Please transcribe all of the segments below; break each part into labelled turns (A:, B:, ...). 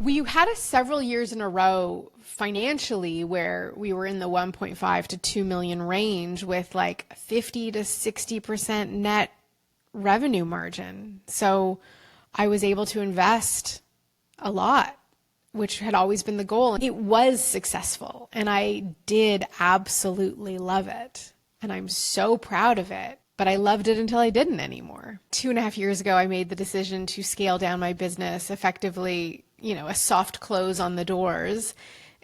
A: We had several years in a row financially where we were in the 1.5 to 2 million range with like 50 to 60% net revenue margin. So I was able to invest a lot, which had always been the goal. It was successful and I did absolutely love it. And I'm so proud of it. But I loved it until I didn't anymore. 2.5 years ago, I made the decision to scale down my business, effectively, a soft close on the doors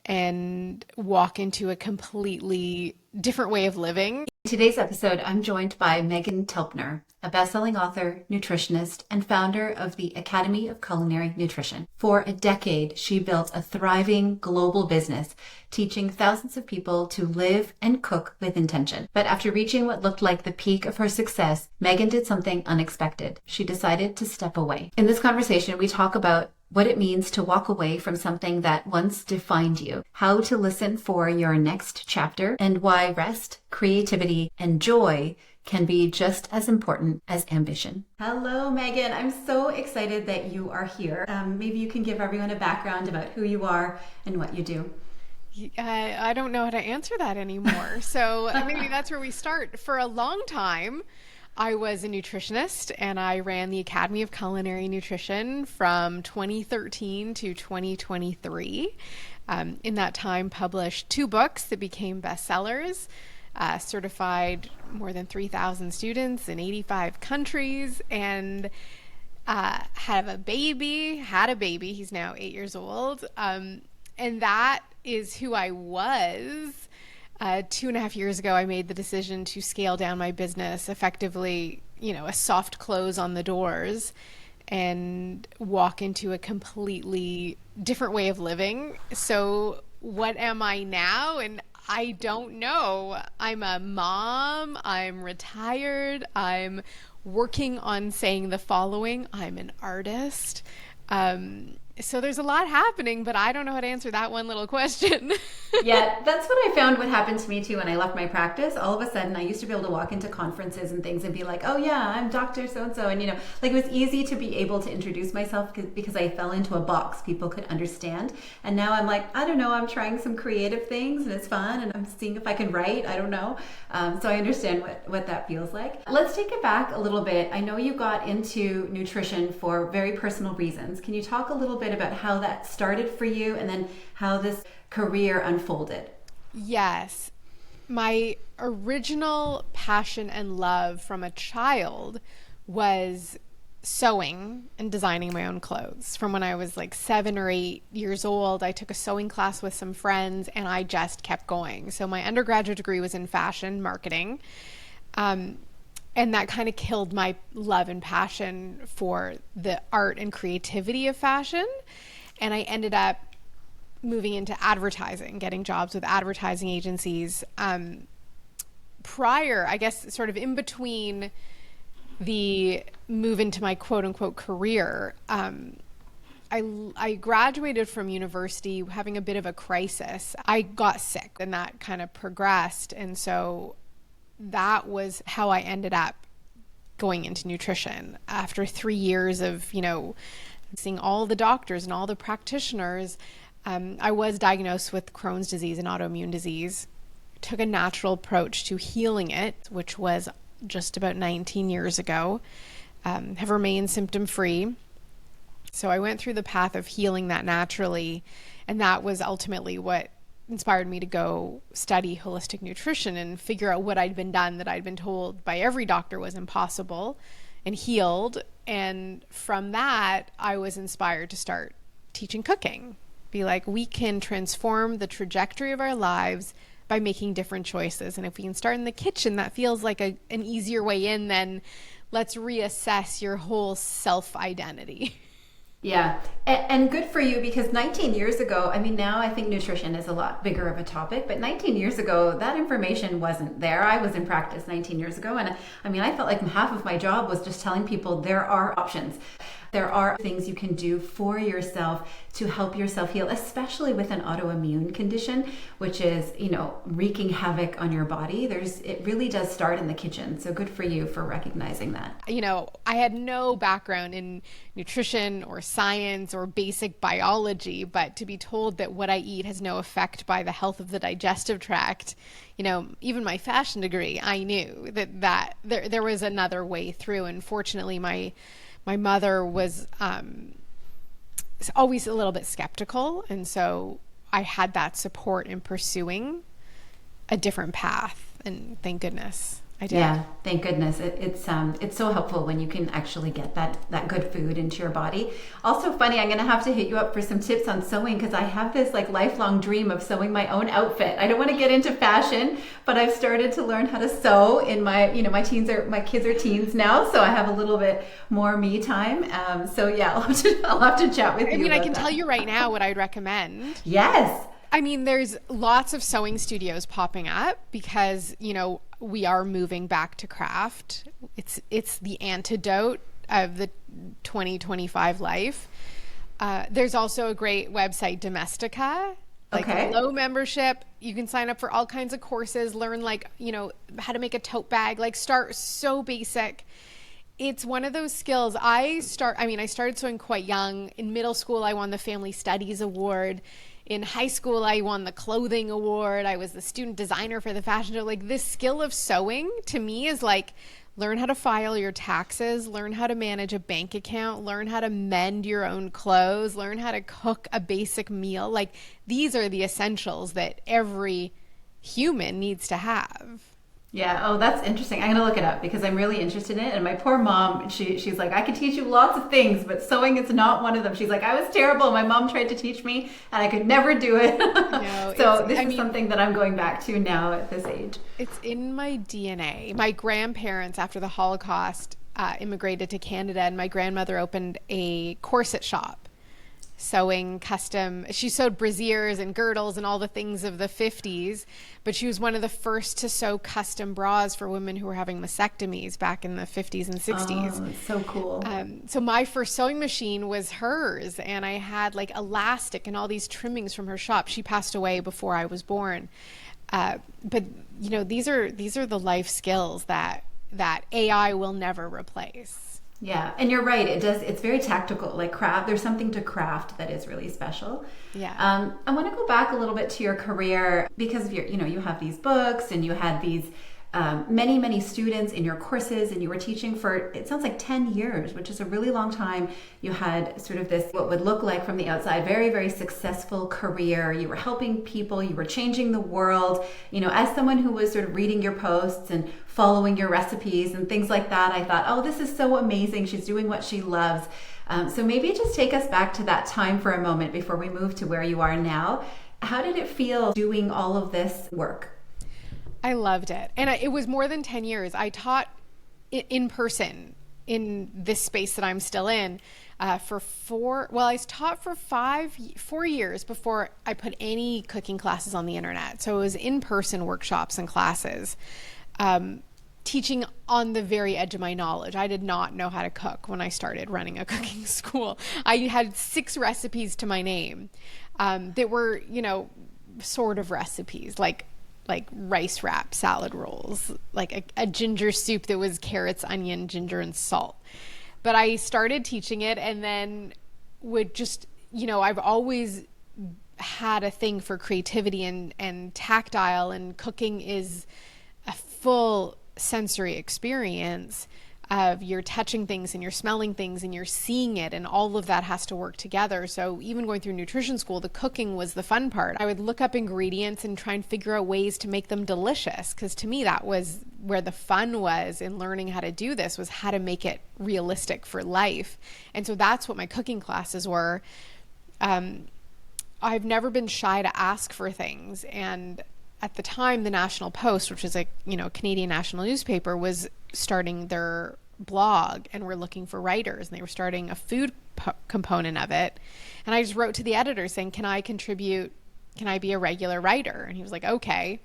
A: and walk into a completely different way of living.
B: In today's episode, I'm joined by Meghan Telpner, a best-selling author, nutritionist, and founder of the Academy of Culinary Nutrition. For a decade, she built a thriving global business, teaching thousands of people to live and cook with intention. But after reaching what looked like the peak of her success, Meghan did something unexpected. She decided to step away. In this conversation, we talk about what it means to walk away from something that once defined you, how to listen for your next chapter, and why rest, creativity, and joy can be just as important as ambition. Hello, Meghan. I'm so excited that you are here. Maybe you can give everyone a background about who you are and what you do.
A: I don't know how to answer that anymore. So maybe that's where we start. For a long time, I was a nutritionist and I ran the Academy of Culinary Nutrition from 2013 to 2023. In that time, published 2 books that became bestsellers, certified more than 3,000 students in 85 countries, and had a baby. He's now 8 years old. And that is who I was. 2.5 years ago, I made the decision to scale down my business, effectively, a soft close on the doors and walk into a completely different way of living. So what am I now? And I don't know. I'm a mom. I'm retired. I'm working on saying the following. I'm an artist. So there's a lot happening, but I don't know how to answer that one little question.
B: Yeah, that's what I found what happened to me too when I left my practice. All of a sudden, I used to be able to walk into conferences and things and be like, oh yeah, I'm Dr. So-and-so. And, like it was easy to be able to introduce myself because I fell into a box people could understand. And now I'm like, I don't know, I'm trying some creative things and it's fun and I'm seeing if I can write. I don't know. So I understand what that feels like. Let's take it back a little bit. I know you got into nutrition for very personal reasons. Can you talk a little bit about how that started for you and then how this career unfolded?
A: Yes. My original passion and love from a child was sewing and designing my own clothes. From when I was like 7 or 8 years old, I took a sewing class with some friends and I just kept going. So my undergraduate degree was in fashion marketing. And that kind of killed my love and passion for the art and creativity of fashion. And I ended up moving into advertising, getting jobs with advertising agencies. Prior, I guess, sort of in between the move into my quote unquote career, I graduated from university having a bit of a crisis. I got sick and that kind of progressed. And so that was how I ended up going into nutrition. After 3 years of, seeing all the doctors and all the practitioners, I was diagnosed with Crohn's disease, an autoimmune disease. Took a natural approach to healing it, which was just about 19 years ago. Have remained symptom-free. So I went through the path of healing that naturally, and that was ultimately what inspired me to go study holistic nutrition and figure out what I'd been done that I'd been told by every doctor was impossible and healed. And from that, I was inspired to start teaching cooking. Be like, we can transform the trajectory of our lives by making different choices. And if we can start in the kitchen, that feels like an easier way in than let's reassess your whole self-identity.
B: Yeah, and good for you because 19 years ago, now I think nutrition is a lot bigger of a topic, but 19 years ago, that information wasn't there. I was in practice 19 years ago, and I felt like half of my job was just telling people there are options. There are things you can do for yourself to help yourself heal, especially with an autoimmune condition, which is, wreaking havoc on your body. It really does start in the kitchen. So good for you for recognizing that.
A: I had no background in nutrition or science or basic biology, but to be told that what I eat has no effect by the health of the digestive tract, even my fashion degree, I knew that there was another way through. And fortunately, my mother was always a little bit skeptical, and so I had that support in pursuing a different path, and thank goodness I did.
B: Yeah, thank goodness. It's so helpful when you can actually get that good food into your body. Also funny, I'm gonna have to hit you up for some tips on sewing, because I have this lifelong dream of sewing my own outfit. I don't want to get into fashion, but I've started to learn how to sew in my my kids are teens now, so I have a little bit more me time. So yeah, I'll have to chat with you.
A: I can tell you right now what I'd recommend.
B: Yes.
A: There's lots of sewing studios popping up because, we are moving back to craft. It's the antidote of the 2025 life. There's also a great website, Domestika, low membership. You can sign up for all kinds of courses, learn how to make a tote bag, start so basic. It's one of those skills. I started sewing quite young. In middle school, I won the Family Studies Award. In high school, I won the clothing award. I was the student designer for the fashion show. This skill of sewing to me is learn how to file your taxes, learn how to manage a bank account, learn how to mend your own clothes, learn how to cook a basic meal. These are the essentials that every human needs to have.
B: Yeah. Oh, that's interesting. I'm going to look it up because I'm really interested in it. And my poor mom, she's like, I can teach you lots of things, but sewing is not one of them. She's like, I was terrible. My mom tried to teach me and I could never do it. No, so this is something that I'm going back to now at this age.
A: It's in my DNA. My grandparents, after the Holocaust, immigrated to Canada, and my grandmother opened a corset shop. Sewing custom, she sewed brassieres and girdles and all the things of the 50s, but she was one of the first to sew custom bras for women who were having mastectomies back in the 50s and 60s.
B: Oh, it's so cool.
A: So my first sewing machine was hers, and I had elastic and all these trimmings from her shop. She passed away before I was born. But these are the life skills that AI will never replace.
B: Yeah, and you're right. It's very tactical, craft. There's something to craft that is really special.
A: Yeah.
B: I want to go back a little bit to your career because of you have these books and you had these many students in your courses, and you were teaching for, it sounds like 10 years, which is a really long time. You had sort of this, what would look like from the outside, very, very successful career. You were helping people, you were changing the world. As someone who was sort of reading your posts and following your recipes and things like that, I thought, oh, this is so amazing. She's doing what she loves. So maybe just take us back to that time for a moment before we move to where you are now. How did it feel doing all of this work?
A: I loved it. And it was more than 10 years. I taught in person in this space that I'm still in I taught for 4 years before I put any cooking classes on the internet. So it was in-person workshops and classes, teaching on the very edge of my knowledge. I did not know how to cook when I started running a cooking school. I had 6 recipes to my name that were, sort of recipes, like rice wrap salad rolls, a ginger soup that was carrots, onion, ginger, and salt. But I started teaching it, and then would just, I've always had a thing for creativity and tactile, and cooking is a full sensory experience of you're touching things and you're smelling things and you're seeing it, and all of that has to work together. So even going through nutrition school, the cooking was the fun part. I would look up ingredients and try and figure out ways to make them delicious, because to me that was where the fun was in learning how to do this, was how to make it realistic for life. And so that's what my cooking classes were. I've never been shy to ask for things, and at the time, the National Post, which is a Canadian national newspaper, was starting their blog, and were looking for writers, and they were starting a food component of it. And I just wrote to the editor saying, can I contribute? Can I be a regular writer? And he was like, okay.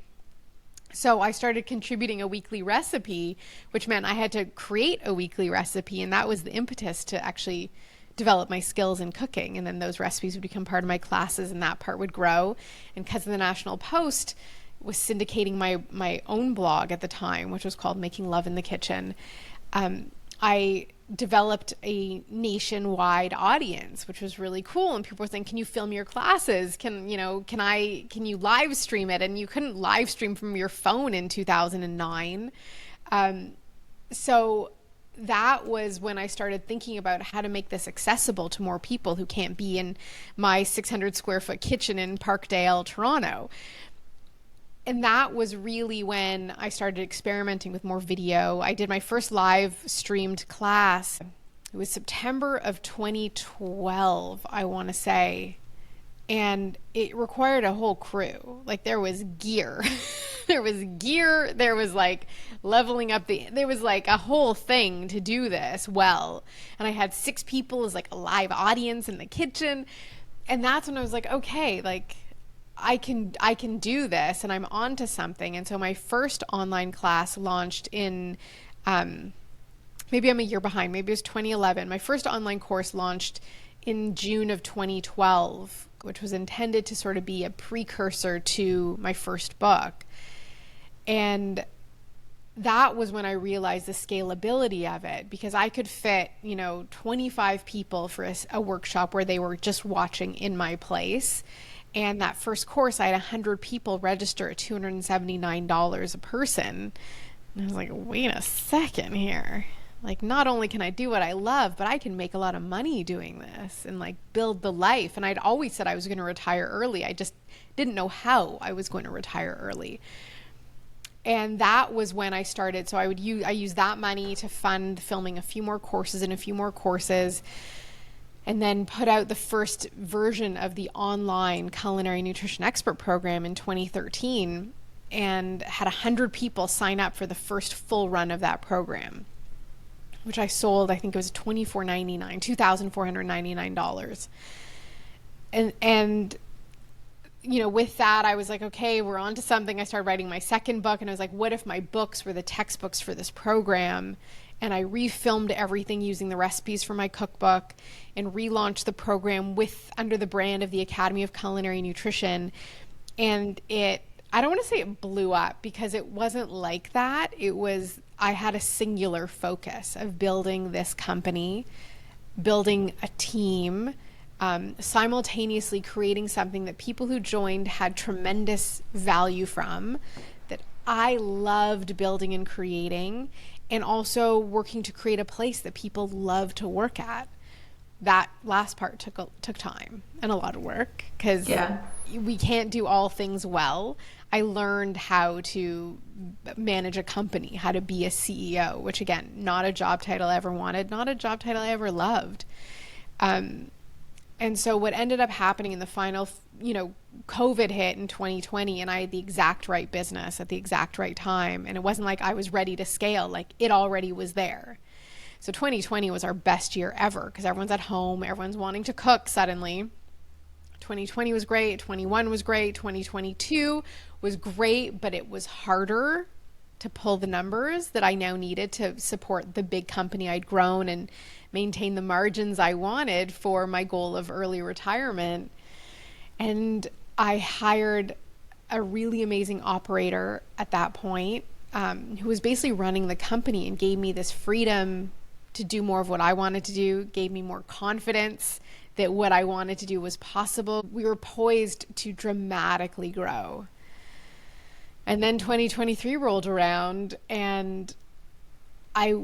A: So I started contributing a weekly recipe, which meant I had to create a weekly recipe, and that was the impetus to actually develop my skills in cooking. And then those recipes would become part of my classes, and that part would grow. And because the National Post was syndicating my own blog at the time, which was called Making Love in the Kitchen, I developed a nationwide audience, which was really cool. And people were saying, can you film your classes? Can you live stream it? And you couldn't live stream from your phone in 2009. So that was when I started thinking about how to make this accessible to more people who can't be in my 600 square foot kitchen in Parkdale, Toronto. And that was really when I started experimenting with more video. I did my first live streamed class. It was September of 2012, I want to say. And it required a whole crew. Like, there was gear. There was gear. There was like leveling up there was like a whole thing to do this well. And I had 6 people as like a live audience in the kitchen. And that's when I was like, okay, like, I can do this, and I'm onto something. And so my first online class launched in, maybe I'm a year behind, maybe it was 2011. My first online course launched in June of 2012, which was intended to sort of be a precursor to my first book. And that was when I realized the scalability of it, because I could fit, 25 people for a workshop where they were just watching in my place. And that first course, I had 100 people register at $279 a person. And I was like, wait a second here. Like, not only can I do what I love, but I can make a lot of money doing this and like build the life. And I'd always said I was going to retire early. I just didn't know how I was going to retire early. And that was when I started. So I used that money to fund filming a few more courses and a few more courses, and then put out the first version of the online culinary nutrition expert program in 2013, and had 100 people sign up for the first full run of that program, which I sold, I think it was $2,499. And with that, I was like, okay, we're on to something. I started writing my second book, and I was like, what if my books were the textbooks for this program? And I refilmed everything using the recipes from my cookbook and relaunched the program under the brand of the Academy of Culinary Nutrition. And I don't want to say it blew up, because it wasn't like that. I had a singular focus of building this company, building a team, simultaneously creating something that people who joined had tremendous value from, that I loved building and creating, and also working to create a place that people love to work at. That last part took time and a lot of work, because we can't do all things well. I learned how to manage a company, how to be a CEO, which, again, not a job title I ever wanted, not a job title I ever loved. And so what ended up happening in the final, COVID hit in 2020, and I had the exact right business at the exact right time. And it wasn't like I was ready to scale, like it already was there. So 2020 was our best year ever, because everyone's at home, everyone's wanting to cook suddenly. 2020 was great, 21 was great, 2022 was great, but it was harder to pull the numbers that I now needed to support the big company I'd grown and maintain the margins I wanted for my goal of early retirement. And I hired a really amazing operator at that point, who was basically running the company, and gave me this freedom to do more of what I wanted to do, gave me more confidence that what I wanted to do was possible. We were poised to dramatically grow. And then 2023 rolled around, and I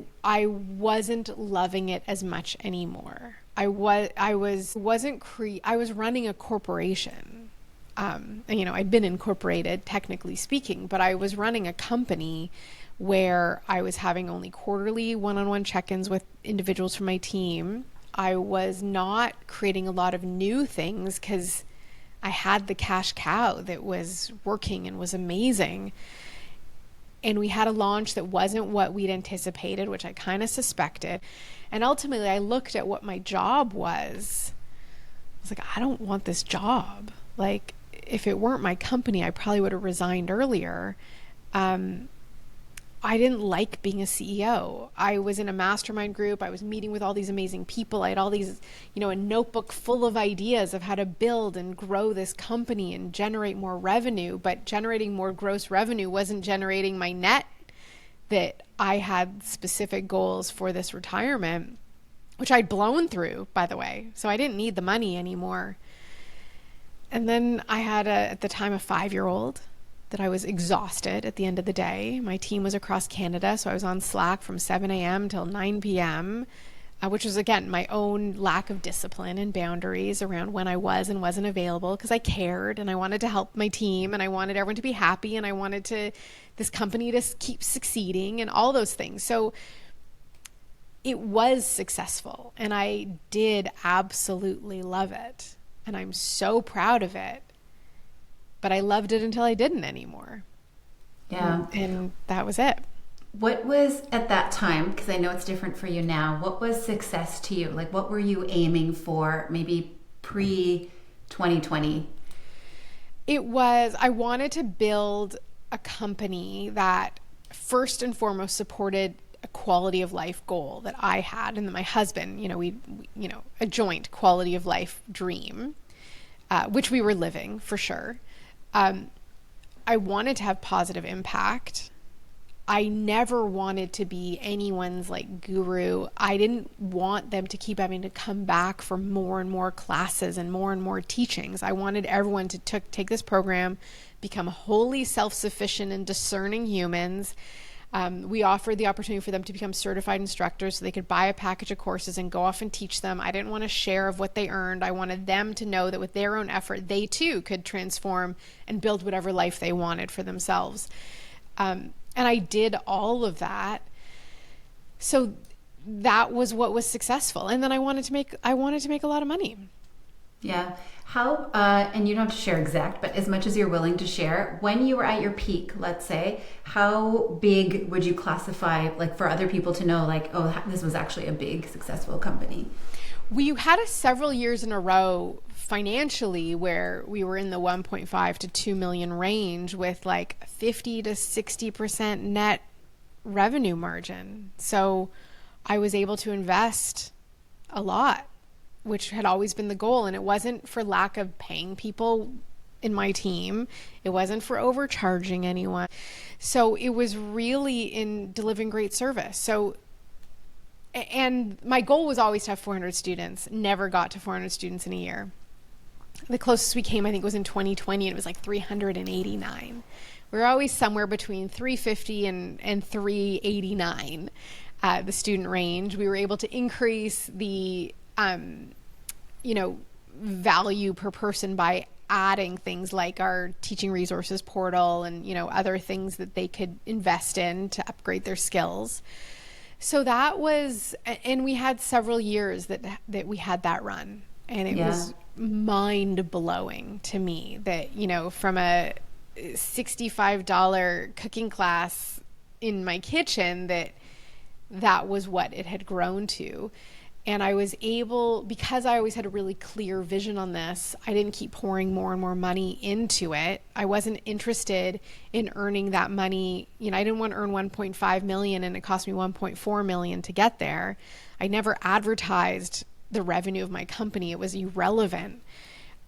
A: wasn't loving it as much anymore. I was running a corporation. I'd been incorporated, technically speaking, but I was running a company where I was having only quarterly one-on-one check-ins with individuals from my team. I was not creating a lot of new things, because I had the cash cow that was working and was amazing. And we had a launch that wasn't what we'd anticipated, which I kind of suspected. And ultimately, I looked at what my job was. I was like, I don't want this job. Like, if it weren't my company, I probably would have resigned earlier. I didn't like being a CEO. I was in a mastermind group. I was meeting with all these amazing people. I had all these, a notebook full of ideas of how to build and grow this company and generate more revenue. But generating more gross revenue wasn't generating my net that I had specific goals for this retirement, which I'd blown through, by the way. So I didn't need the money anymore. And then I had, at the time, a 5-year-old that I was exhausted at the end of the day. My team was across Canada, so I was on Slack from 7 a.m. till 9 p.m., which was, again, my own lack of discipline and boundaries around when I was and wasn't available, because I cared and I wanted to help my team and I wanted everyone to be happy and I wanted this company to keep succeeding and all those things. So it was successful and I did absolutely love it. And I'm so proud of it. But I loved it until I didn't anymore.
B: Yeah.
A: And that was it.
B: What was at that time, because I know it's different for you now, what was success to you? Like, what were you aiming for maybe pre-2020?
A: I wanted to build a company that first and foremost supported a quality of life goal that I had and that my husband, a joint quality of life dream, which we were living for sure. I wanted to have positive impact. I never wanted to be anyone's guru. I didn't want them to keep having to come back for more and more classes and more teachings. I wanted everyone to take this program, become wholly self-sufficient and discerning humans. We offered the opportunity for them to become certified instructors so they could buy a package of courses and go off and teach them. I didn't want a share of what they earned. I wanted them to know that with their own effort, they too could transform and build whatever life they wanted for themselves. And I did all of that. So that was what was successful. And then I wanted to make a lot of money.
B: Yeah. How, and you don't have to share exact, but as much as you're willing to share, when you were at your peak, let's say, how big would you classify, for other people to know, oh, this was actually a big, successful company?
A: We had several years in a row financially where we were in the 1.5 to 2 million range with 50 to 60% net revenue margin. So I was able to invest a lot, which had always been the goal. And it wasn't for lack of paying people in my team. It wasn't for overcharging anyone. So it was really in delivering great service. So, and my goal was always to have 400 students. Never got to 400 students in a year. The closest we came, I think, was in 2020, and it was 389. We were always somewhere between 350 and 389, the student range. We were able to increase the value per person by adding things like our teaching resources portal and, other things that they could invest in to upgrade their skills. So that was, and we had several years that we had that run, and it was mind blowing to me that, from a $65 cooking class in my kitchen, that was what it had grown to. And I was able, because I always had a really clear vision on this, I didn't keep pouring more and more money into it. I wasn't interested in earning that money. I didn't want to earn 1.5 million and it cost me 1.4 million to get there. I never advertised the revenue of my company. It was irrelevant.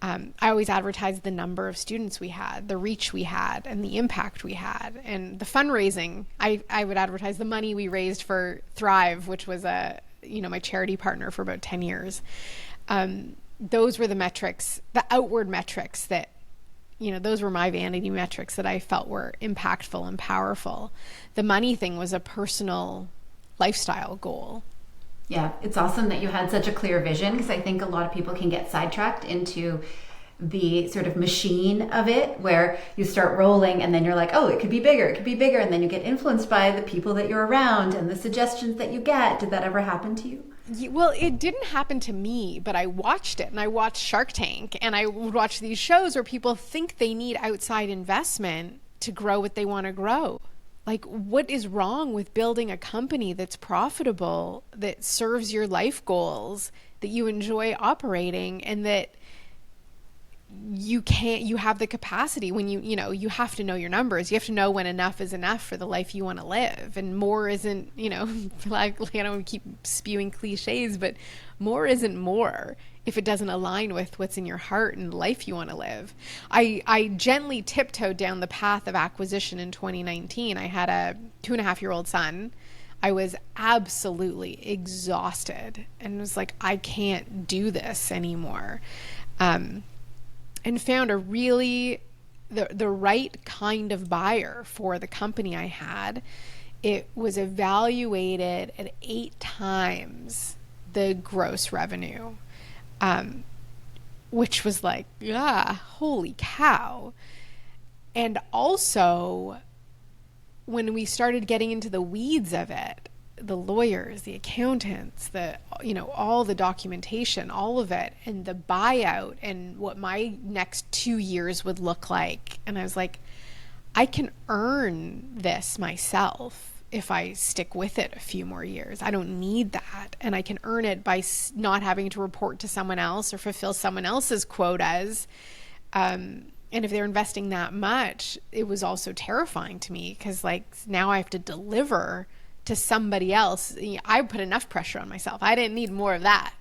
A: I always advertised the number of students we had, the reach we had, and the impact we had. And the fundraising, I would advertise the money we raised for Thrive, which was my charity partner for about 10 years. Those were the metrics, the outward metrics that, those were my vanity metrics that I felt were impactful and powerful. The money thing was a personal lifestyle goal.
B: Yeah, it's awesome that you had such a clear vision, because I think a lot of people can get sidetracked into the sort of machine of it, where you start rolling and then you're like, oh, it could be bigger, and then you get influenced by the people that you're around and the suggestions that you get. Did that ever happen to you?
A: Well, it didn't happen to me, but I watched it, and I watched Shark Tank, and I would watch these shows where people think they need outside investment to grow what they want to grow. What is wrong with building a company that's profitable, that serves your life goals, that you enjoy operating, and that you have the capacity when you have to know your numbers. You have to know when enough is enough for the life you want to live, and more isn't, like I don't keep spewing cliches, but more isn't more if it doesn't align with what's in your heart and the life you want to live. I gently tiptoed down the path of acquisition in 2019. I had a 2.5-year-old son. I was absolutely exhausted and was like, I can't do this anymore. And found a really the right kind of buyer for the company I had. It was evaluated at 8 times the gross revenue, which was like, holy cow. And also, when we started getting into the weeds of it, the lawyers, the accountants, all the documentation, all of it, and the buyout and what my next 2 years would look like. And I was like, I can earn this myself if I stick with it a few more years. I don't need that. And I can earn it by not having to report to someone else or fulfill someone else's quotas. And if they're investing that much, it was also terrifying to me because like now I have to deliver to somebody else. I put enough pressure on myself. I didn't need more of that.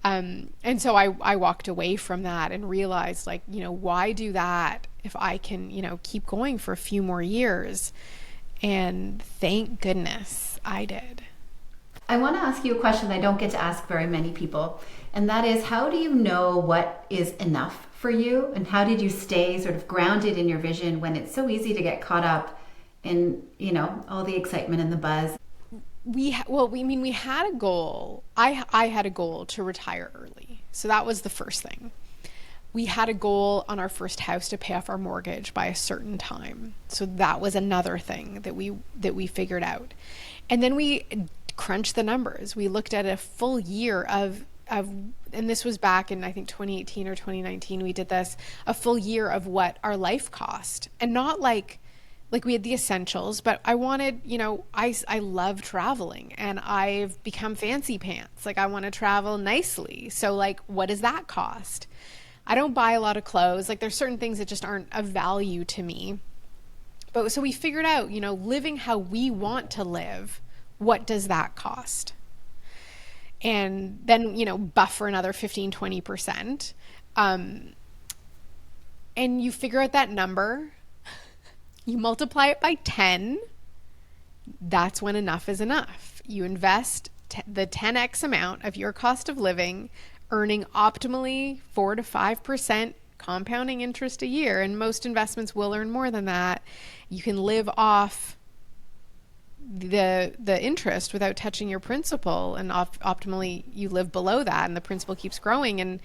A: And so I walked away from that and realized like, why do that if I can, keep going for a few more years? And thank goodness I did.
B: I want to ask you a question I don't get to ask very many people. And that is, how do you know what is enough for you? And how did you stay sort of grounded in your vision when it's so easy to get caught up in, all the excitement and the buzz?
A: We had a goal. I had a goal to retire early. So that was the first thing. We had a goal on our first house to pay off our mortgage by a certain time. So that was another thing that we figured out. And then we crunched the numbers. We looked at a full year of and this was back in I think 2018 or 2019 we did this, a full year of what our life cost. And not like we had the essentials, but I wanted, I love traveling and I've become fancy pants. Like I want to travel nicely. So like, what does that cost? I don't buy a lot of clothes. Like there's certain things that just aren't of value to me. But so we figured out, living how we want to live, what does that cost? And then, buffer another 15-20%. And you figure out that number. You multiply it by 10, that's when enough is enough. You invest the 10x amount of your cost of living, earning optimally 4 to 5% compounding interest a year, and most investments will earn more than that. You can live off the interest without touching your principal, and optimally you live below that and the principal keeps growing and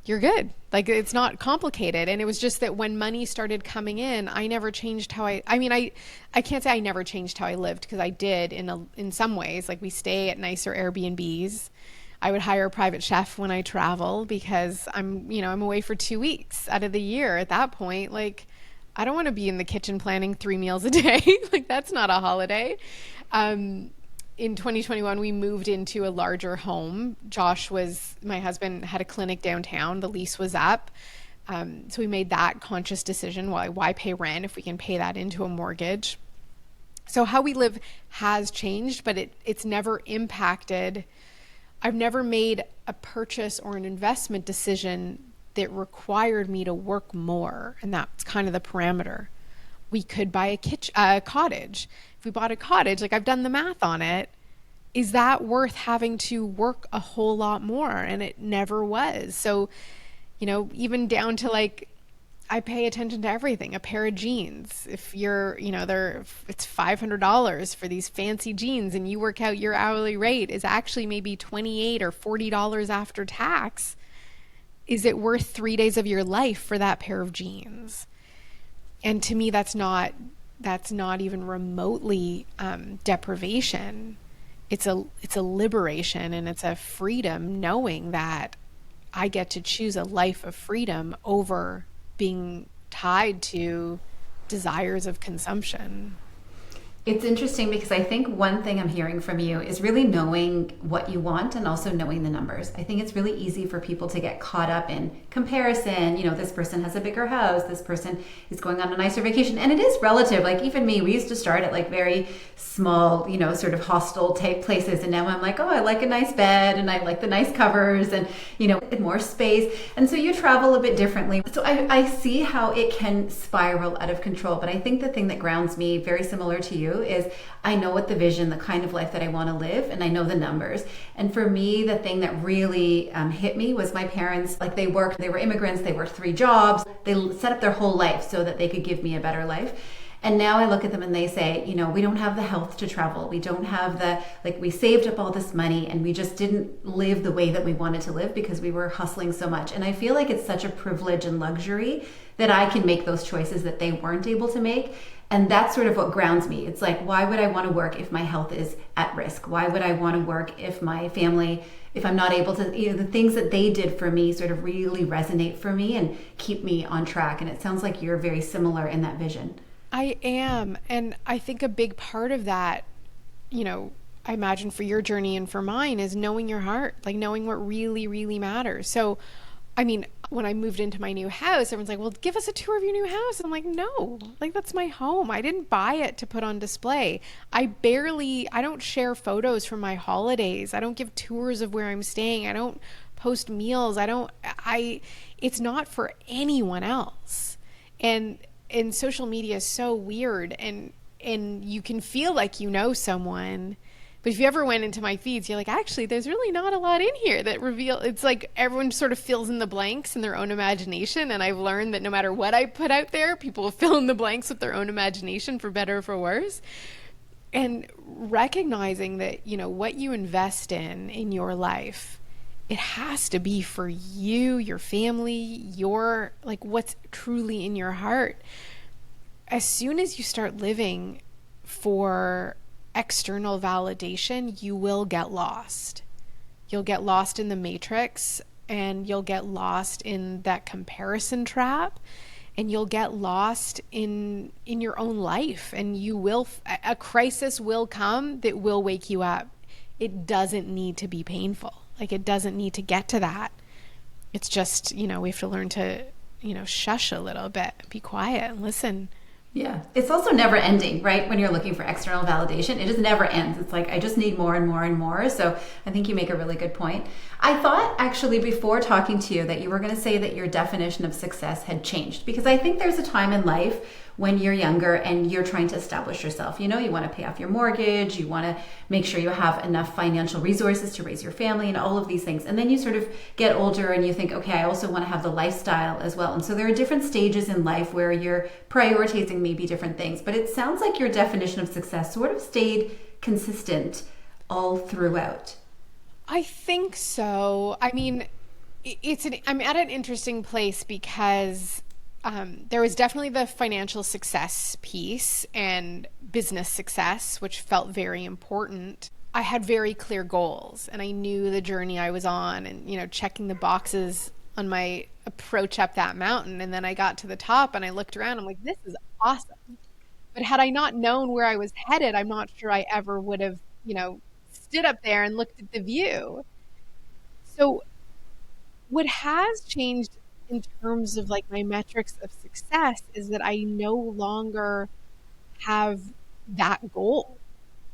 A: you're good. Like it's not complicated. And it was just that when money started coming in, I never changed how I can't say I never changed how I lived because I did in some ways. Like we stay at nicer Airbnbs. I would hire a private chef when I travel because I'm away for 2 weeks out of the year. At that point, like I don't want to be in the kitchen planning 3 meals a day. Like that's not a holiday. In 2021, we moved into a larger home. My husband had a clinic downtown. The lease was up. So we made that conscious decision. Why pay rent if we can pay that into a mortgage? So how we live has changed, but it's never impacted. I've never made a purchase or an investment decision that required me to work more. And that's kind of the parameter. We could buy a cottage. If we bought a cottage, like I've done the math on it, is that worth having to work a whole lot more? And it never was. So, even down to like, I pay attention to everything. A pair of jeans, if you're, it's $500 for these fancy jeans and you work out your hourly rate is actually maybe $28 or $40 after tax. Is it worth 3 days of your life for that pair of jeans? And to me, that's not even remotely deprivation. It's a liberation and it's a freedom knowing that I get to choose a life of freedom over being tied to desires of consumption.
B: It's interesting because I think one thing I'm hearing from you is really knowing what you want and also knowing the numbers. I think it's really easy for people to get caught up in comparison. You know, this person has a bigger house, this person is going on a nicer vacation. And it is relative. Like, even me, we used to start at like very small, you know, sort of hostel type places. And now I'm like, oh, I like a nice bed and I like the nice covers and, you know, more space. And so you travel a bit differently. So I see how it can spiral out of control. But I think the thing that grounds me, very similar to you, is I know what the vision, the kind of life that I want to live, and I know the numbers. And for me, the thing that really hit me was my parents. Like, they were immigrants, they worked 3 jobs, they set up their whole life so that they could give me a better life. And now I look at them and they say, you know, we don't have the health to travel. We don't have we saved up all this money and we just didn't live the way that we wanted to live because we were hustling so much. And I feel like it's such a privilege and luxury that I can make those choices that they weren't able to make. And that's sort of what grounds me. It's like, why would I want to work if my health is at risk? Why would I want to work if my family, if I'm not able to, you know, the things that they did for me sort of really resonate for me and keep me on track. And it sounds like you're very similar in that vision.
A: I am. And I think a big part of that, you know, I imagine for your journey and for mine, is knowing your heart, like knowing what really, really matters. So, I mean, when I moved into my new house, everyone's like, well, give us a tour of your new house. I'm like, no, like, that's my home. I didn't buy it to put on display. I don't share photos from my holidays. I don't give tours of where I'm staying. I don't post meals. It's not for anyone else. And social media is so weird, and you can feel like you know someone, but if you ever went into my feeds, you're like, actually, there's really not a lot in here that reveal. It's like everyone sort of fills in the blanks in their own imagination, and I've learned that no matter what I put out there, people will fill in the blanks with their own imagination, for better or for worse. And recognizing that, you know, what you invest in your life, it has to be for you, your family, your, like, what's truly in your heart. As soon as you start living for external validation, you will get lost. You'll get lost in the matrix, and you'll get lost in that comparison trap, and you'll get lost in your own life, and a crisis will come that will wake you up. It doesn't need to be painful. Like, it doesn't need to get to that. It's just, you know, we have to learn to, you know, shush a little bit, be quiet and listen.
B: Yeah. It's also never ending, right? When you're looking for external validation, it just never ends. It's like, I just need more and more and more. So I think you make a really good point. I thought actually before talking to you that you were going to say that your definition of success had changed, because I think there's a time in life when you're younger and you're trying to establish yourself. You know, you want to pay off your mortgage, you want to make sure you have enough financial resources to raise your family and all of these things. And then you sort of get older and you think, okay, I also want to have the lifestyle as well. And so there are different stages in life where you're prioritizing maybe different things. But it sounds like your definition of success sort of stayed consistent all throughout.
A: I think so. I mean, I'm at an interesting place because there was definitely the financial success piece and business success, which felt very important. I had very clear goals, and I knew the journey I was on, and, you know, checking the boxes on my approach up that mountain. And then I got to the top and I looked around, I'm like, this is awesome. But had I not known where I was headed, I'm not sure I ever would have, you know, stood up there and looked at the view. So what has changed in terms of like my metrics of success is that I no longer have that goal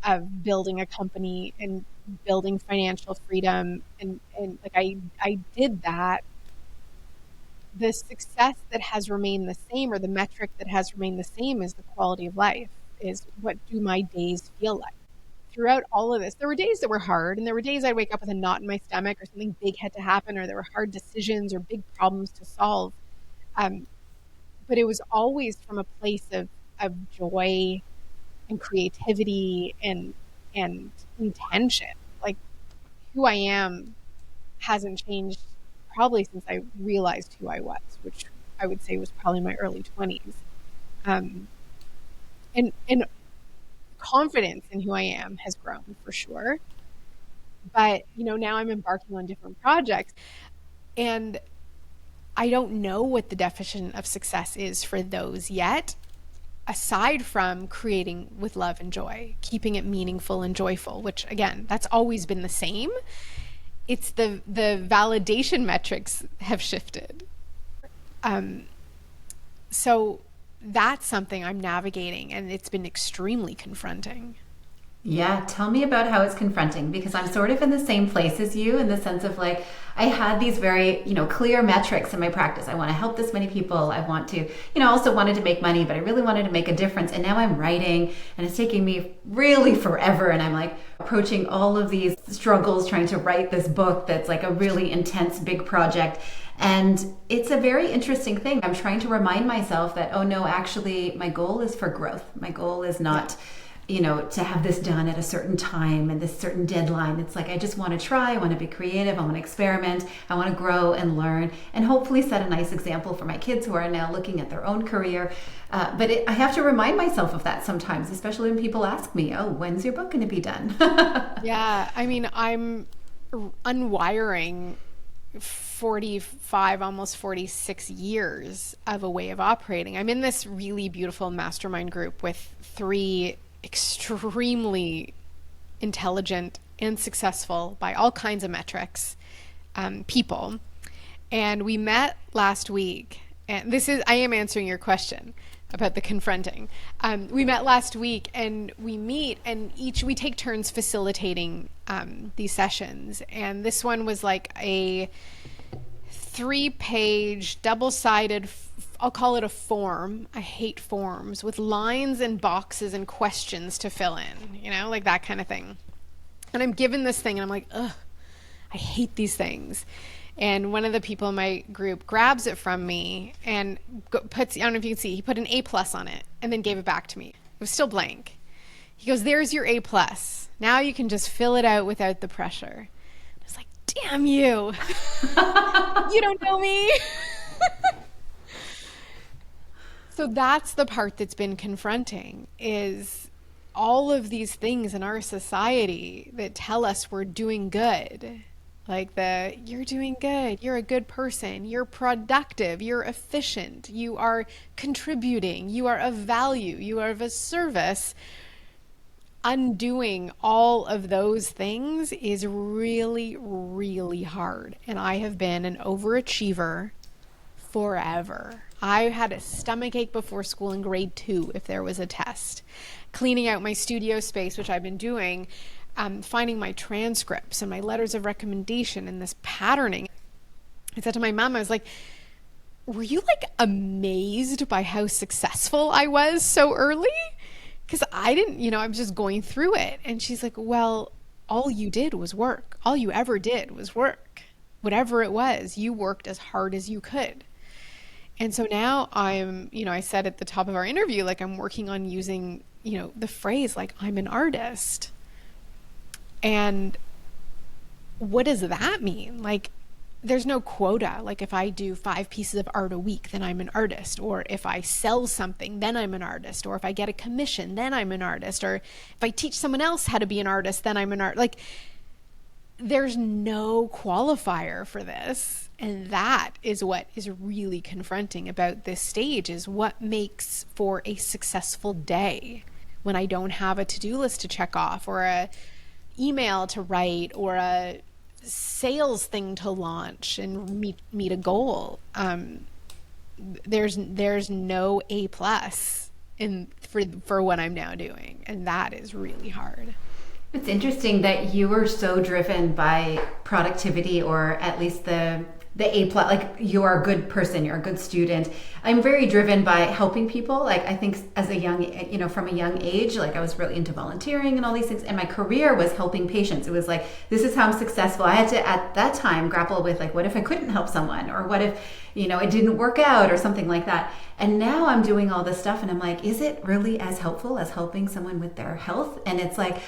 A: of building a company and building financial freedom. And like I did that. The success that has remained the same, or the metric that has remained the same, is the quality of life, is what do my days feel like. Throughout all of this, there were days that were hard, and there were days I'd wake up with a knot in my stomach, or something big had to happen, or there were hard decisions or big problems to solve. But it was always from a place of joy and creativity and intention. Like, who I am hasn't changed probably since I realized who I was, which I would say was probably my early 20s. And confidence in who I am has grown for sure. But, you know, now I'm embarking on different projects, and I don't know what the definition of success is for those yet. aside from creating with love and joy, keeping it meaningful and joyful, which again, that's always been the same. It's the validation metrics have shifted. So that's something I'm navigating, and it's been extremely confronting.
B: Yeah, tell me about how it's confronting, because I'm sort of in the same place as you in the sense of like I had these very, clear metrics in my practice. I want to help this many people. I want to, also wanted to make money, but I really wanted to make a difference. And now I'm writing and it's taking me really forever. And I'm like approaching all of these struggles trying to write this book that's like a really intense, big project. And it's a very interesting thing. I'm trying to remind myself that, oh no, actually my goal is for growth. My goal is not to have this done at a certain time and this certain deadline. It's like, I just want to try, I want to be creative, I want to experiment, I want to grow and learn, and hopefully set a nice example for my kids who are now looking at their own career. But I have to remind myself of that sometimes, especially when people ask me, oh, when's your book going to be done?
A: Yeah, I mean, I'm unwiring 45, almost 46 years of a way of operating. I'm in this really beautiful mastermind group with 3 extremely intelligent and successful by all kinds of metrics people, and we met last week, and I am answering your question about the confronting. We met last week, and we meet, and we take turns facilitating these sessions, and this one was like a 3-page double-sided, I'll call it a form. I hate forms with lines and boxes and questions to fill in, like that kind of thing. And I'm given this thing and I'm like, ugh, I hate these things. And one of the people in my group grabs it from me and puts, I don't know if you can see, he put an A+ on it and then gave it back to me. It was still blank. He goes, there's your A+. Now you can just fill it out without the pressure. I was like, damn you. You don't know me. So that's the part that's been confronting, is all of these things in our society that tell us we're doing good. Like you're doing good, you're a good person, you're productive, you're efficient, you are contributing, you are of value, you are of a service. Undoing all of those things is really, really hard. And I have been an overachiever forever. I had a stomach ache before school in grade 2 if there was a test. Cleaning out my studio space, which I've been doing, finding my transcripts and my letters of recommendation and this patterning. I said to my mom, I was like, were you like amazed by how successful I was so early? Because I didn't, I was just going through it. And she's like, well, all you did was work. All you ever did was work. Whatever it was, you worked as hard as you could. And so now I'm, I said at the top of our interview, like I'm working on using, the phrase like I'm an artist. And what does that mean? Like there's no quota. Like if I do 5 pieces of art a week, then I'm an artist. Or if I sell something, then I'm an artist. Or if I get a commission, then I'm an artist. Or if I teach someone else how to be an artist, then I'm an artist. Like there's no qualifier for this. And that is what is really confronting about this stage, is what makes for a successful day when I don't have a to-do list to check off, or a email to write, or a sales thing to launch and meet a goal. There's no A+ for what I'm now doing, and that is really hard.
B: It's interesting that you were so driven by productivity, or at least the A+, like you're a good person, you're a good student. I'm very driven by helping people. Like I think as a young, from a young age, like I was really into volunteering and all these things. And my career was helping patients. It was like, this is how I'm successful. I had to, at that time, grapple with like, what if I couldn't help someone? Or what if, it didn't work out or something like that. And now I'm doing all this stuff and I'm like, is it really as helpful as helping someone with their health? And it's like,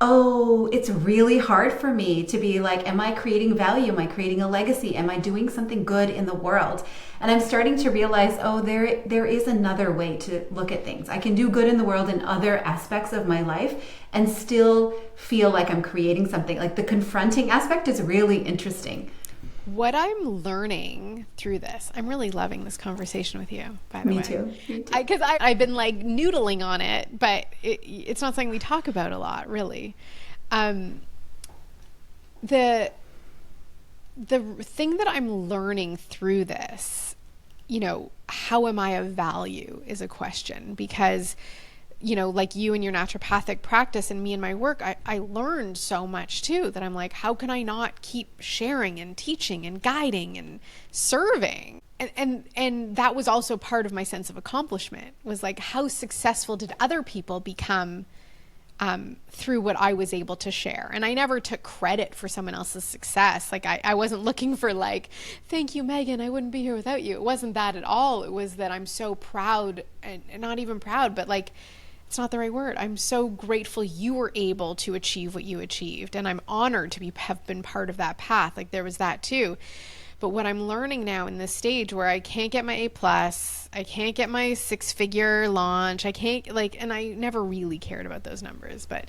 B: oh, it's really hard for me to be like, am I creating value? Am I creating a legacy? Am I doing something good in the world? And I'm starting to realize, oh, there is another way to look at things. I can do good in the world in other aspects of my life and still feel like I'm creating something. Like the confronting aspect is really interesting.
A: What I'm learning through this, I'm really loving this conversation with you, by the
B: Me
A: way.
B: too. Me too.
A: Because I've been like noodling on it, but it's not something we talk about a lot, really. Um, the the thing that I'm learning through this, how am I of value is a question, because like you and your naturopathic practice and me and my work, I learned so much too that I'm like, how can I not keep sharing and teaching and guiding and serving? And that was also part of my sense of accomplishment, was like, how successful did other people become through what I was able to share? And I never took credit for someone else's success. Like I wasn't looking for like, thank you, Megan, I wouldn't be here without you. It wasn't that at all. It was that I'm so proud, and not even proud, but like, it's not the right word. I'm so grateful you were able to achieve what you achieved. And I'm honored to have been part of that path. Like there was that too. But what I'm learning now in this stage where I can't get my A+, I can't get my 6-figure launch, I can't and I never really cared about those numbers, but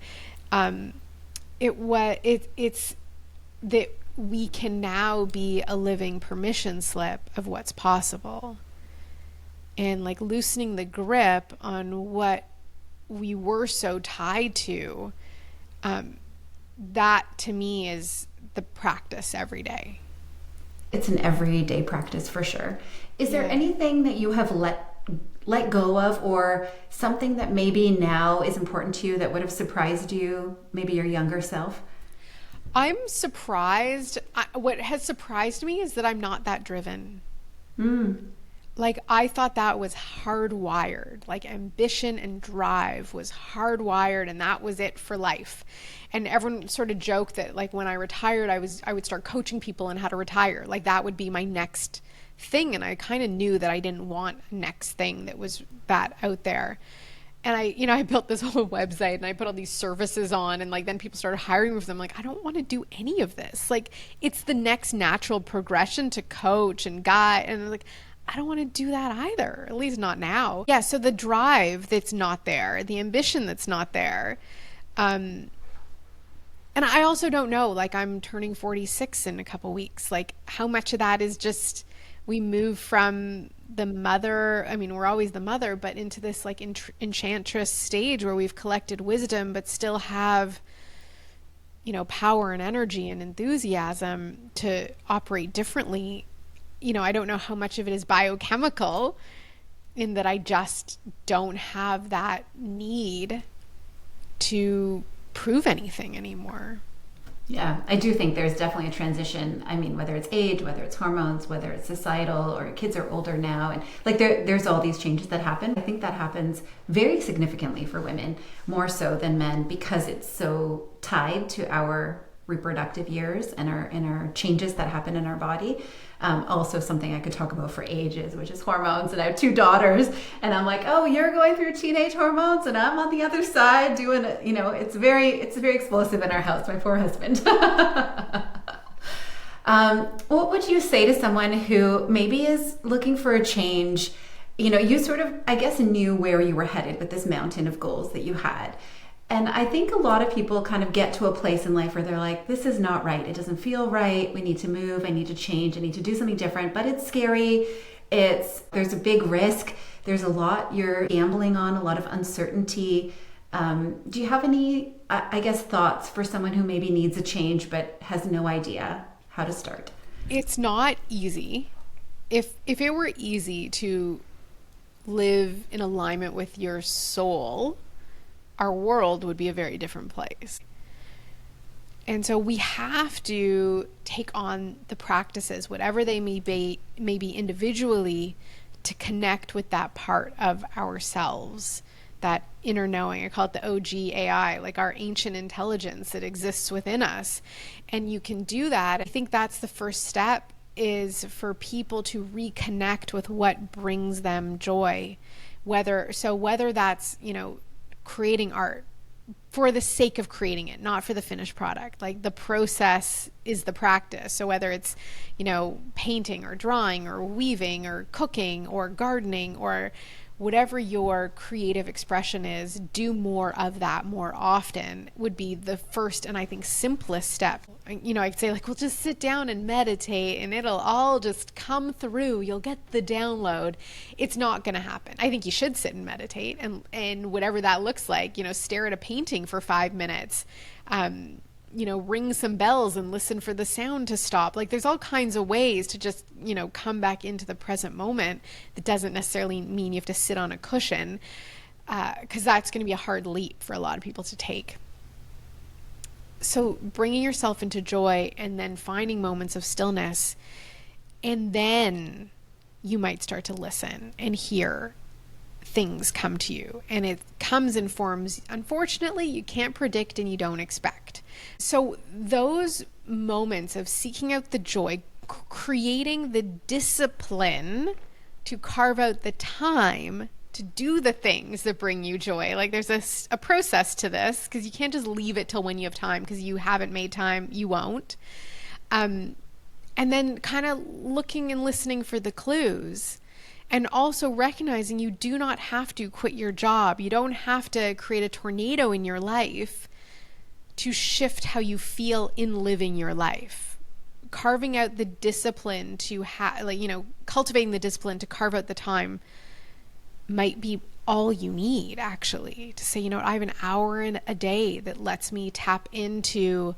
A: it's that we can now be a living permission slip of what's possible, and like loosening the grip on what we were so tied to. That to me is the practice every day.
B: It's an everyday practice for sure. Is there anything that you have let go of, or something that maybe now is important to you that would have surprised you, maybe your younger self?
A: I'm surprised. What has surprised me is that I'm not that driven. Like I thought that was hardwired. Like ambition and drive was hardwired, and that was it for life. And everyone sort of joked that like when I retired, I would start coaching people on how to retire. Like that would be my next thing. And I kind of knew that I didn't want a next thing that was that out there. And I built this whole website and I put all these services on, and like then people started hiring me for them. Like, I don't want to do any of this. Like it's the next natural progression to coach and guide. And like, I don't want to do that either, at least not now. Yeah, so the drive that's not there, the ambition that's not there. And I also don't know, like I'm turning 46 in a couple weeks. Like how much of that is just we move from the mother, I mean, we're always the mother, but into this like enchantress stage where we've collected wisdom, but still have, power and energy and enthusiasm to operate differently. I don't know how much of it is biochemical, in that I just don't have that need to prove anything anymore.
B: Yeah, I do think there's definitely a transition. I mean, whether it's age, whether it's hormones, whether it's societal, or kids are older now, and like there's all these changes that happen. I think that happens very significantly for women, more so than men, because it's so tied to our reproductive years and our changes that happen in our body. Also something I could talk about for ages, which is hormones. And I have 2 daughters, and I'm like, oh, you're going through teenage hormones and I'm on the other side doing it. It's very explosive in our house, my poor husband. What would you say to someone who maybe is looking for a change? You sort of, I guess, knew where you were headed with this mountain of goals that you had. And I think a lot of people kind of get to a place in life where they're like, this is not right. It doesn't feel right. We need to move. I need to change. I need to do something different. But it's scary. There's a big risk. There's a lot you're gambling on, a lot of uncertainty. Do you have any, I guess, thoughts for someone who maybe needs a change but has no idea how to start?
A: It's not easy. If it were easy to live in alignment with your soul, our world would be a very different place. And so we have to take on the practices, whatever they may be individually, to connect with that part of ourselves, that inner knowing. I call it the OG-AI, like our ancient intelligence that exists within us. And you can do that. I think that's the first step, is for people to reconnect with what brings them joy. Whether that's, creating art for the sake of creating it, not for the finished product. Like the process is the practice. So whether it's, painting or drawing or weaving or cooking or gardening or whatever your creative expression is, do more of that more often would be the first and I think simplest step. I'd say like, well, just sit down and meditate and it'll all just come through. You'll get the download. It's not going to happen. I think you should sit and meditate and whatever that looks like, stare at a painting for 5 minutes. Ring some bells and listen for the sound to stop. Like there's all kinds of ways to just, come back into the present moment. That doesn't necessarily mean you have to sit on a cushion, because that's going to be a hard leap for a lot of people to take. So bringing yourself into joy and then finding moments of stillness, and then you might start to listen and hear things come to you. And it comes in forms, unfortunately, you can't predict and you don't expect. So those moments of seeking out the joy, creating the discipline to carve out the time to do the things that bring you joy. Like there's a process to this, because you can't just leave it till when you have time, because you haven't made time, you won't. And then kind of looking and listening for the clues. And also recognizing you do not have to quit your job. You don't have to create a tornado in your life to shift how you feel in living your life. Carving out the discipline to cultivating the discipline to carve out the time might be all you need, actually, to say, I have an hour in a day that lets me tap into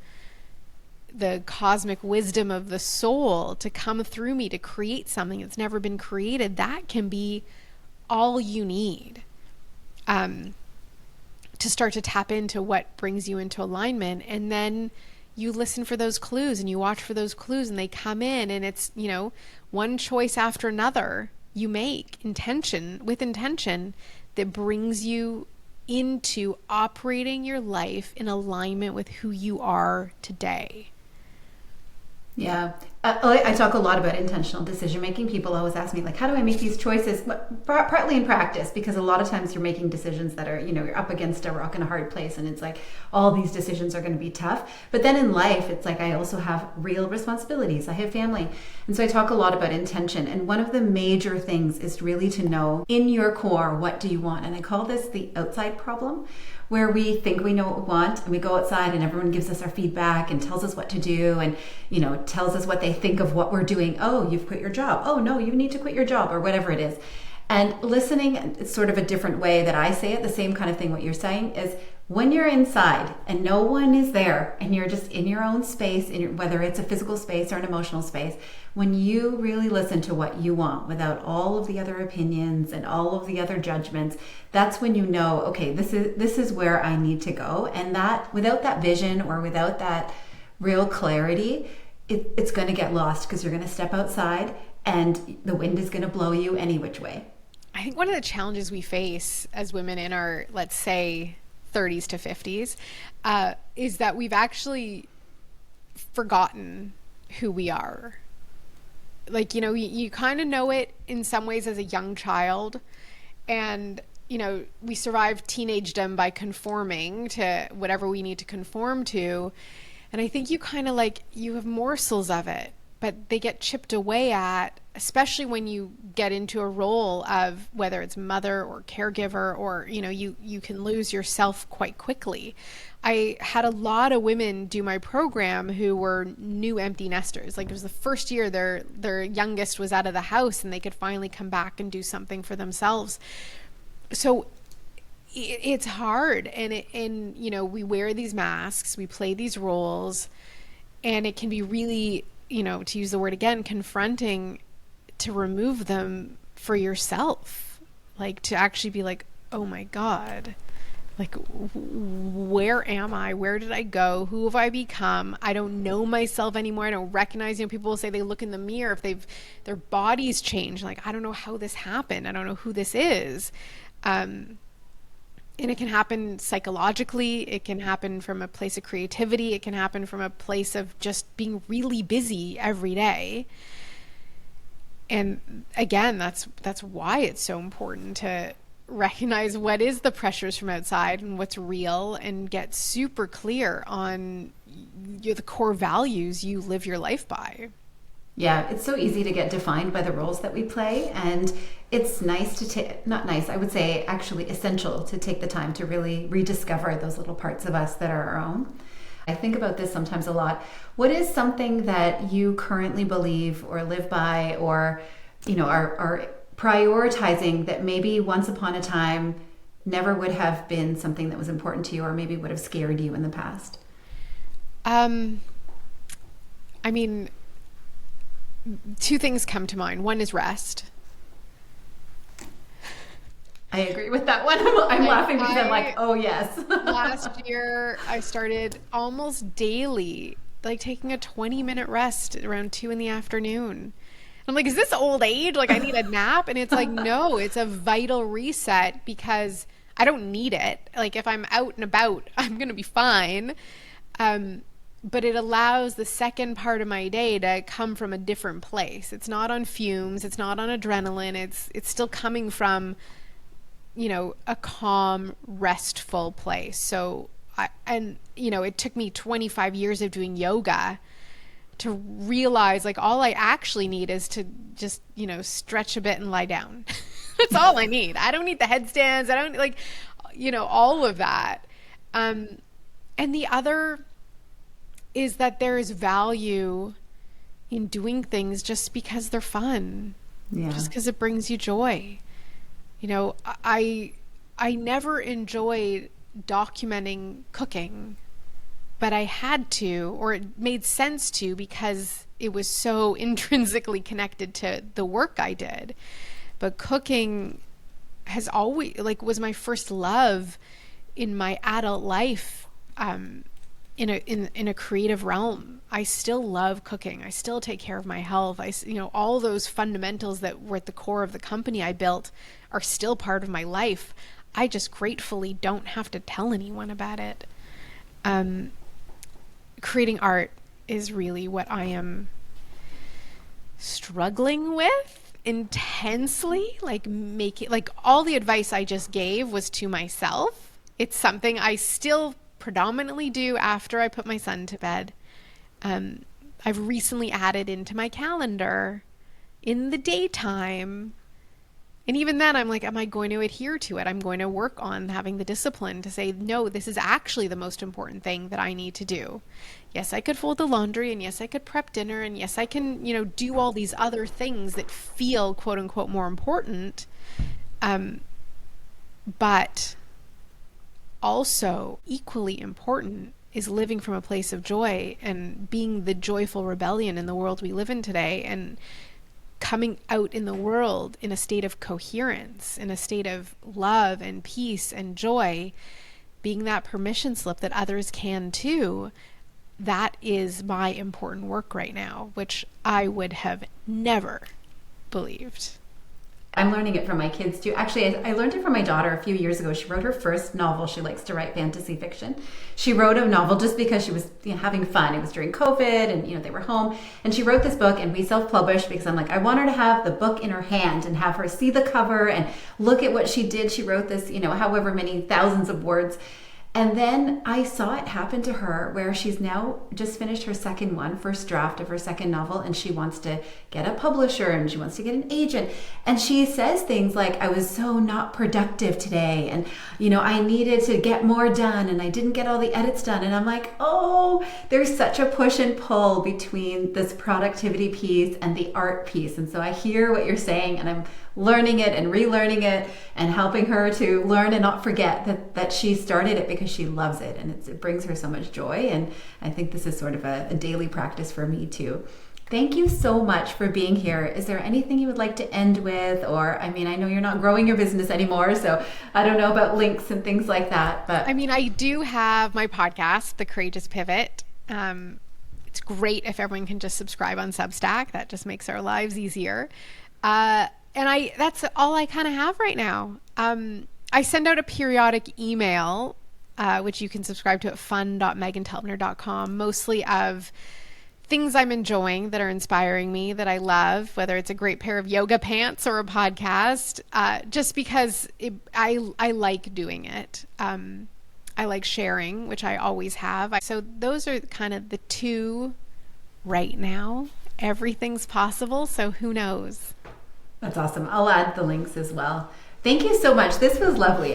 A: the cosmic wisdom of the soul to come through me to create something that's never been created. That can be all you need to start to tap into what brings you into alignment. And then you listen for those clues and you watch for those clues, and they come in, and it's, one choice after another you make with intention that brings you into operating your life in alignment with who you are today.
B: Yeah. I talk a lot about intentional decision making. People always ask me, like, how do I make these choices? Partly in practice, because a lot of times you're making decisions that are, you're up against a rock and a hard place, and it's like all these decisions are going to be tough. But then in life, it's like I also have real responsibilities. I have family. And so I talk a lot about intention. And one of the major things is really to know in your core, what do you want? And I call this the outside problem, where we think we know what we want, and we go outside and everyone gives us our feedback and tells us what to do, and tells us what they think of what we're doing. Oh, you've quit your job. Oh no, you need to quit your job, or whatever it is. And listening, it's sort of a different way that I say it, the same kind of thing what you're saying, is when you're inside and no one is there and you're just in your own space, whether it's a physical space or an emotional space, when you really listen to what you want without all of the other opinions and all of the other judgments, that's when you know, okay, this is where I need to go. And that without that vision or without that real clarity, it's going to get lost, because you're going to step outside and the wind is going to blow you any which way.
A: I think one of the challenges we face as women in our, let's say, 30s to 50s, is that we've actually forgotten who we are. Like, you kind of know it in some ways as a young child, and, we survive teenagedom by conforming to whatever we need to conform to. And I think you kind of you have morsels of it, but they get chipped away at, especially when you get into a role of whether it's mother or caregiver, or, you can lose yourself quite quickly. I had a lot of women do my program who were new empty nesters. Like, it was the first year their youngest was out of the house and they could finally come back and do something for themselves. So it's hard, and we wear these masks, we play these roles, and it can be really, to use the word again, confronting to remove them for yourself. Like, to actually be like, oh my God, like, where am I? Where did I go? Who have I become? I don't know myself anymore. I don't recognize, people will say they look in the mirror if their bodies change. Like, I don't know how this happened. I don't know who this is. And it can happen psychologically. It can happen from a place of creativity. It can happen from a place of just being really busy every day. And again, that's why it's so important to recognize what is the pressures from outside and what's real, and get super clear on the core values you live your life by.
B: Yeah, it's so easy to get defined by the roles that we play. And it's nice to take, not nice, I would say actually essential to take the time to really rediscover those little parts of us that are our own. I think about this sometimes a lot. What is something that you currently believe or live by or, are prioritizing that maybe once upon a time never would have been something that was important to you or maybe would have scared you in the past?
A: Um, I mean, two things come to mind. One is rest.
B: I agree with that one. I'm laughing because I'm like, oh yes.
A: Last year, I started almost daily, like taking a 20-minute rest around 2 in the afternoon. I'm like, is this old age? Like, I need a nap? And it's like, no, it's a vital reset because I don't need it. Like, if I'm out and about, I'm going to be fine. But it allows the second part of my day to come from a different place. It's not on fumes. It's not on adrenaline. It's still coming from, a calm, restful place. So, it took me 25 years of doing yoga to realize like all I actually need is to just, stretch a bit and lie down. That's all I need. I don't need the headstands. I don't like, all of that. And the other is that there is value in doing things just because they're fun, just because it brings you joy. I never enjoyed documenting cooking, but I had to, or it made sense to, because it was so intrinsically connected to the work I did. But cooking has always was my first love in my adult life, in a creative realm. I still love cooking. I still take care of my health. All those fundamentals that were at the core of the company I built are still part of my life. I just gratefully don't have to tell anyone about it. Creating art is really what I am struggling with intensely. All the advice I just gave was to myself. It's something I still predominantly do after I put my son to bed. I've recently added into my calendar in the daytime. And even then, I'm like, am I going to adhere to it? I'm going to work on having the discipline to say, no, this is actually the most important thing that I need to do. Yes, I could fold the laundry, and yes, I could prep dinner, and yes, I can, do all these other things that feel, quote unquote, more important. But also equally important is living from a place of joy and being the joyful rebellion in the world we live in today, and coming out in the world in a state of coherence, in a state of love and peace and joy, being that permission slip that others can too. That is my important work right now, which I would have never believed.
B: I'm learning it from my kids too. Actually, I learned it from my daughter a few years ago. She wrote her first novel. She likes to write fantasy fiction. She wrote a novel just because she was having fun. It was during COVID and they were home. And she wrote this book and we self-published because I'm like, I want her to have the book in her hand and have her see the cover and look at what she did. She wrote this, however many thousands of words. And then I saw it happen to her where she's now just finished her first draft of her second novel, and she wants to get a publisher and she wants to get an agent. And she says things like, I was so not productive today, and I needed to get more done and I didn't get all the edits done. And I'm like, oh, there's such a push and pull between this productivity piece and the art piece. And so I hear what you're saying, and I'm learning it and relearning it and helping her to learn and not forget that she started it because she loves it, and it brings her so much joy. And I think this is sort of a daily practice for me too. Thank you so much for being here. Is there anything you would like to end with? Or, I know you're not growing your business anymore, so I don't know about links and things like that. But
A: I do have my podcast, The Courageous Pivot. It's great if everyone can just subscribe on Substack. That just makes our lives easier. And that's all I kind of have right now. I send out a periodic email, which you can subscribe to at fun.meghantelpner.com, mostly of things I'm enjoying that are inspiring me, that I love, whether it's a great pair of yoga pants or a podcast, just because I like doing it. I like sharing, which I always have. So those are kind of the two right now. everything's possible. So who knows?
B: That's awesome. I'll add the links as well. Thank you so much. This was lovely.